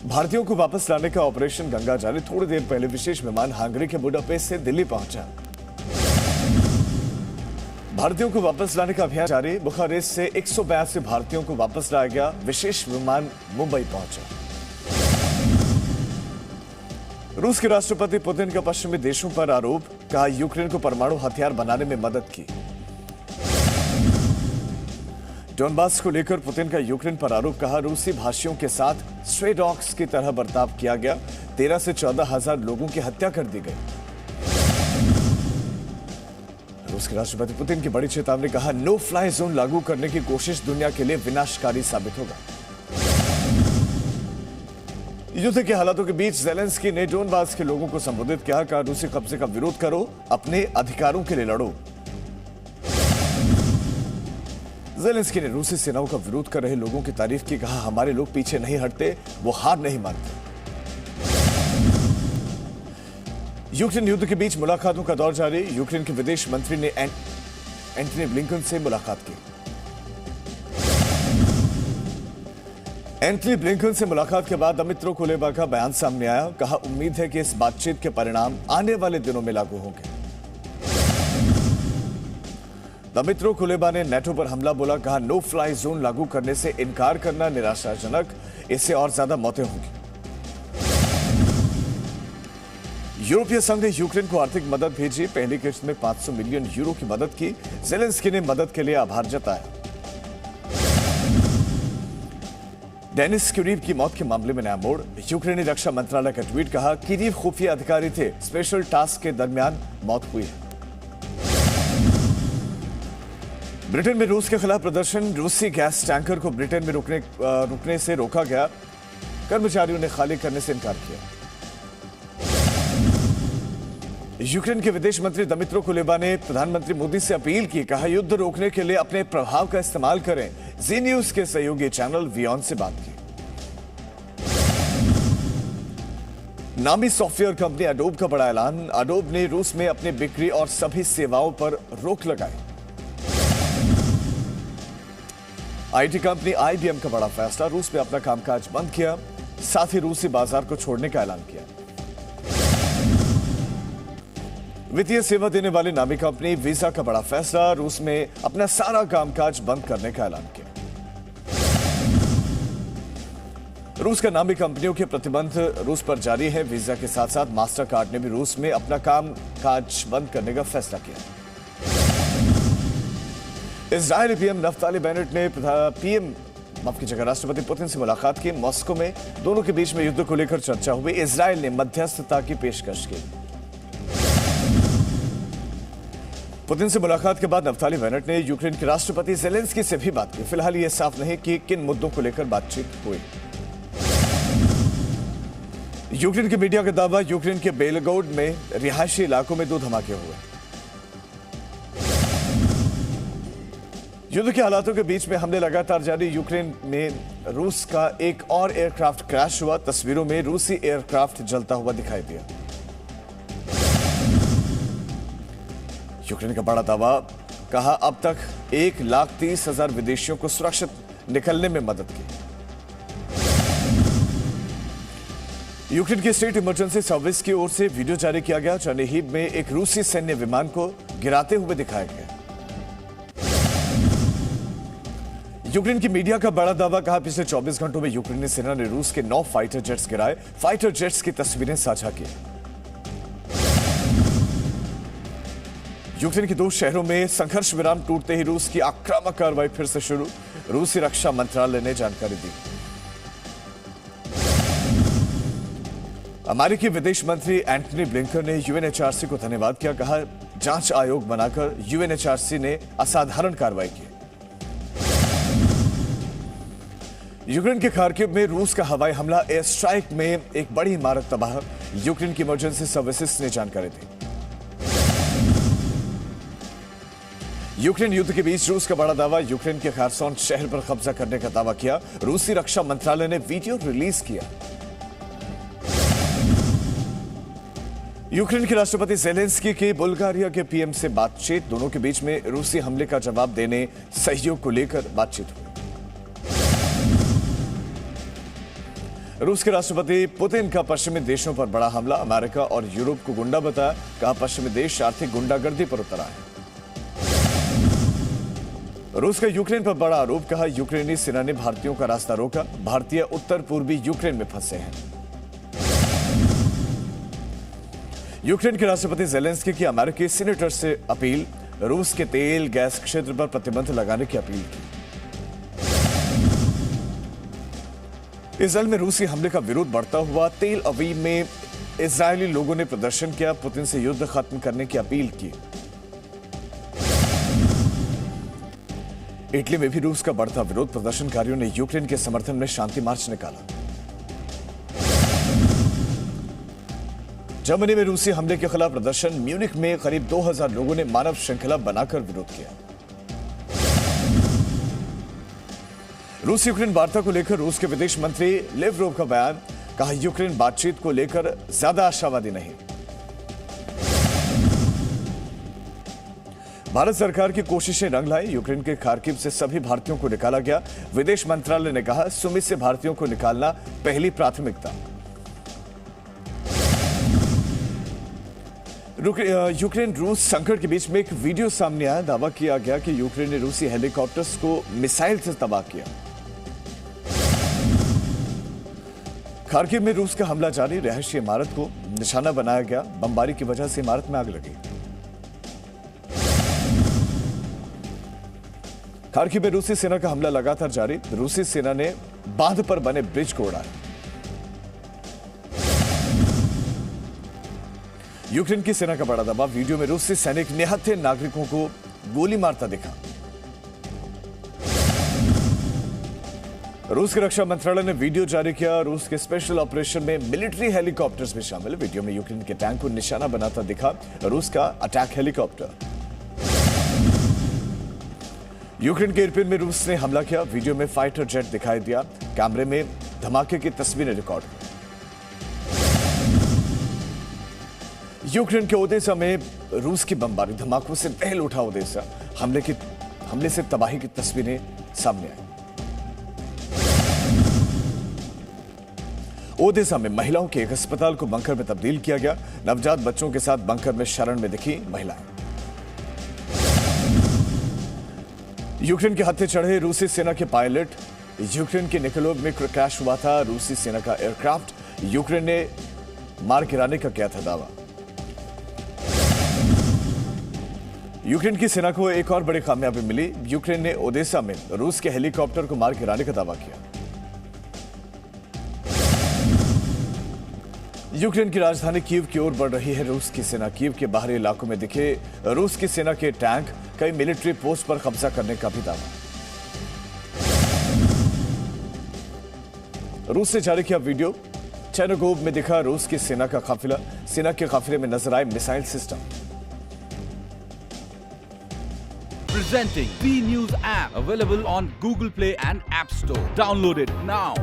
भारतीयों को वापस लाने का ऑपरेशन गंगा जारी। थोड़ी देर पहले विशेष विमान हंगरी के बुडापेस्ट से दिल्ली पहुंचा। भारतीयों को वापस लाने का अभियान जारी। बुखारेस्ट से 182 भारतीयों को वापस लाया गया। विशेष विमान मुंबई पहुंचा। रूस के राष्ट्रपति पुतिन का पश्चिमी देशों पर आरोप, कहा यूक्रेन को परमाणु हथियार बनाने में मदद की। डोनबास को लेकर पुतिन का यूक्रेन पर आरोप, कहा रूसी भाषियों के साथ स्ट्रे डॉग्स की तरह बर्ताव किया गया। 13 से 14 हजार लोगों की हत्या कर दी गई। रूस के राष्ट्रपति पुतिन की बड़ी चेतावनी, कहा नो फ्लाई जोन लागू करने की कोशिश दुनिया के लिए विनाशकारी साबित होगा। युद्ध के हालातों के बीच ज़ेलेंस्की ने डोनबास के लोगों को संबोधित किया, कहा रूसी कब्जे का विरोध करो, अपने अधिकारों के लिए लड़ो। ज़ेलेंस्की ने रूसी सेनाओं का विरोध कर रहे लोगों की तारीफ की, कहा हमारे लोग पीछे नहीं हटते, वो हार नहीं मानते। यूक्रेन युद्ध के बीच मुलाकातों का दौर जारी। यूक्रेन के विदेश मंत्री ने एंटनी ब्लिंकन से मुलाकात की। एंटनी ब्लिंकन से मुलाकात के बाद दमित्रो कुलेबा का बयान सामने आया, कहा उम्मीद है कि इस बातचीत के परिणाम आने वाले दिनों में लागू होंगे। दमित्रो कुलेबा ने नेटो पर हमला बोला, कहा नो फ्लाई जोन लागू करने से इनकार करना निराशाजनक, इससे और ज्यादा मौतें होंगी। यूरोपीय संघ ने यूक्रेन को आर्थिक मदद भेजी। पहली किस्त में 500 मिलियन यूरो की मदद की। ज़ेलेंस्की ने मदद के लिए आभार जताया। डेनिस क्यूरीव की मौत के मामले में नया मोड़। यूक्रेनी रक्षा मंत्रालय का ट्वीट, कहा क्यूरीव खुफिया अधिकारी थे, स्पेशल टास्क के दरमियान मौत हुई है। ब्रिटेन में रूस के खिलाफ प्रदर्शन। रूसी गैस टैंकर को ब्रिटेन में रुकने से रोका गया। कर्मचारियों ने खाली करने से इनकार किया। यूक्रेन के विदेश मंत्री दमित्रो कुलेबा ने प्रधानमंत्री मोदी से अपील की, कहा युद्ध रोकने के लिए अपने प्रभाव का इस्तेमाल करें। जी न्यूज के सहयोगी चैनल वियॉन से बात की। नामी सॉफ्टवेयर कंपनी अडोब का बड़ा ऐलान। अडोब ने रूस में अपनी बिक्री और सभी सेवाओं पर रोक लगाई। आईटी कंपनी आईबीएम का बड़ा फैसला, रूस में अपना कामकाज बंद किया, साथ ही रूसी बाजार को छोड़ने का ऐलान किया। वित्तीय सेवा देने वाली नामी कंपनी वीजा का बड़ा फैसला, रूस में अपना सारा कामकाज बंद करने का ऐलान किया। रूस का नामी कंपनियों के प्रतिबंध रूस पर जारी है। वीजा के साथ साथ मास्टर कार्ड ने भी रूस में अपना कामकाज बंद करने का फैसला किया। इजरायली पीएम नफ्ताली बेनेट ने राष्ट्रपति पुतिन से मुलाकात की। मॉस्को में दोनों के बीच में युद्ध को लेकर चर्चा हुई। इजरायल ने मध्यस्थता की पेशकश की। पुतिन से मुलाकात के बाद नफ्ताली बेनेट ने यूक्रेन के राष्ट्रपति ज़ेलेंस्की से भी बात की। फिलहाल यह साफ नहीं कि किन मुद्दों को लेकर बातचीत हुई। यूक्रेन के मीडिया का दावा, यूक्रेन के बेलगोड में रिहायशी इलाकों में 2 धमाके हुए। युद्ध के हालातों के बीच में हमले लगातार जारी। यूक्रेन में रूस का एक और एयरक्राफ्ट क्रैश हुआ। तस्वीरों में रूसी एयरक्राफ्ट जलता हुआ दिखाई दिया। यूक्रेन का बड़ा दावा, कहा अब तक 1,30,000 विदेशियों को सुरक्षित निकलने में मदद की। यूक्रेन की स्टेट इमरजेंसी सर्विस की ओर से वीडियो जारी किया गया। चेर्निहिव में एक रूसी सैन्य विमान को गिराते हुए दिखाया गया। यूक्रेन की मीडिया का बड़ा दावा, कहा पिछले 24 घंटों में यूक्रेनी सेना ने रूस के 9 फाइटर जेट्स गिराए। फाइटर जेट्स की तस्वीरें साझा की। यूक्रेन के 2 शहरों में संघर्ष विराम टूटते ही रूस की आक्रामक कार्रवाई फिर से शुरू। रूसी रक्षा मंत्रालय ने जानकारी दी। अमेरिकी विदेश मंत्री एंटनी ब्लिंकन ने यूएनएचआरसी को धन्यवाद किया। कहा जांच आयोग बनाकर यूएनएचआरसी ने असाधारण कार्रवाई की। यूक्रेन के खार्किव में रूस का हवाई हमला, एयर स्ट्राइक में एक बड़ी इमारत तबाह। यूक्रेन की इमरजेंसी सर्विसेज ने जानकारी दी। यूक्रेन युद्ध के बीच रूस का बड़ा दावा, यूक्रेन के खारसोन शहर पर कब्जा करने का दावा किया। रूसी रक्षा मंत्रालय ने वीडियो रिलीज किया। यूक्रेन के राष्ट्रपति ज़ेलेंस्की की बुल्गारिया के पीएम से बातचीत। दोनों के बीच में रूसी हमले का जवाब देने सहयोग को लेकर बातचीत हुई। रूस के राष्ट्रपति पुतिन का पश्चिमी देशों पर बड़ा हमला, अमेरिका और यूरोप को गुंडा बताया, कहा पश्चिमी देश आर्थिक गुंडागर्दी पर उतर आए। रूस का यूक्रेन पर बड़ा आरोप, कहा यूक्रेनी सेना ने भारतीयों का रास्ता रोका, भारतीय उत्तर पूर्वी यूक्रेन में फंसे हैं। यूक्रेन के राष्ट्रपति जेलेंस्की की अमेरिकी सीनेटर से अपील, रूस के तेल गैस क्षेत्र पर प्रतिबंध लगाने की अपील की। इजरायल में रूसी हमले का विरोध बढ़ता हुआ, तेल अवीव में इजरायली लोगों ने प्रदर्शन किया, पुतिन से युद्ध खत्म करने की अपील की। इटली में भी रूस का बढ़ता विरोध, प्रदर्शनकारियों ने यूक्रेन के समर्थन में शांति मार्च निकाला। जर्मनी में रूसी हमले के खिलाफ प्रदर्शन, म्यूनिख में करीब 2000 लोगों ने मानव श्रृंखला बनाकर विरोध किया। रूस यूक्रेन वार्ता को लेकर रूस के विदेश मंत्री लेवरोव का बयान, कहा यूक्रेन बातचीत को लेकर ज्यादा आशावादी नहीं। भारत सरकार की कोशिशें रंग लाई, यूक्रेन के खार्किव से सभी भारतीयों को निकाला गया, विदेश मंत्रालय ने कहा सुमी से भारतीयों को निकालना पहली प्राथमिकता। यूक्रेन रूस संकट के बीच में एक वीडियो सामने आया, दावा किया गया कि यूक्रेन ने रूसी हेलीकॉप्टर्स को मिसाइल से तबाह किया। खार्किव में रूस का हमला जारी, रहायशी इमारत को निशाना बनाया गया, बमबारी की वजह से इमारत में आग लगी। खार्किव में रूसी सेना का हमला लगातार जारी, रूसी सेना ने बांध पर बने ब्रिज को उड़ाया। यूक्रेन की सेना का बड़ा दबाव, वीडियो में रूसी सैनिक निहत्थे नागरिकों को गोली मारता दिखा। रूस के रक्षा मंत्रालय ने वीडियो जारी किया, रूस के स्पेशल ऑपरेशन में मिलिट्री हेलीकॉप्टर्स भी शामिल। वीडियो में यूक्रेन के टैंक को निशाना बनाता दिखा रूस का अटैक हेलीकॉप्टर। यूक्रेन के इरपिन में रूस ने हमला किया, वीडियो में फाइटर जेट दिखाई दिया, कैमरे में धमाके की तस्वीरें रिकॉर्ड हुई। यूक्रेन के ओदेसा में रूस की बमबारी, धमाकों से दहल उठा ओदेसा, हमले से तबाही की तस्वीरें सामने आई। ओदेसा में महिलाओं के एक अस्पताल को बंकर में तब्दील किया गया, नवजात बच्चों के साथ बंकर में शरण में दिखी महिलाएं। यूक्रेन के हत्थे चढ़े रूसी सेना के पायलट, यूक्रेन के निकोलोव में क्रैश हुआ था रूसी सेना का एयरक्राफ्ट, यूक्रेन ने मार गिराने का किया था दावा। यूक्रेन की सेना को एक और बड़ी कामयाबी मिली, यूक्रेन ने ओदेसा में रूस के हेलीकॉप्टर को मार गिराने का दावा किया। यूक्रेन की राजधानी कीव की ओर बढ़ रही है रूस की सेना, कीव के बाहरी इलाकों में दिखे रूस की सेना के टैंक, कई मिलिट्री पोस्ट पर कब्जा करने का भी दावा। रूस ने जारी किया वीडियो, चेरनोगोव में दिखा रूस की सेना का काफिला, सेना के काफिले में नजर आए missile system. Presenting B News app, available on Google Play and App Store. Download it now.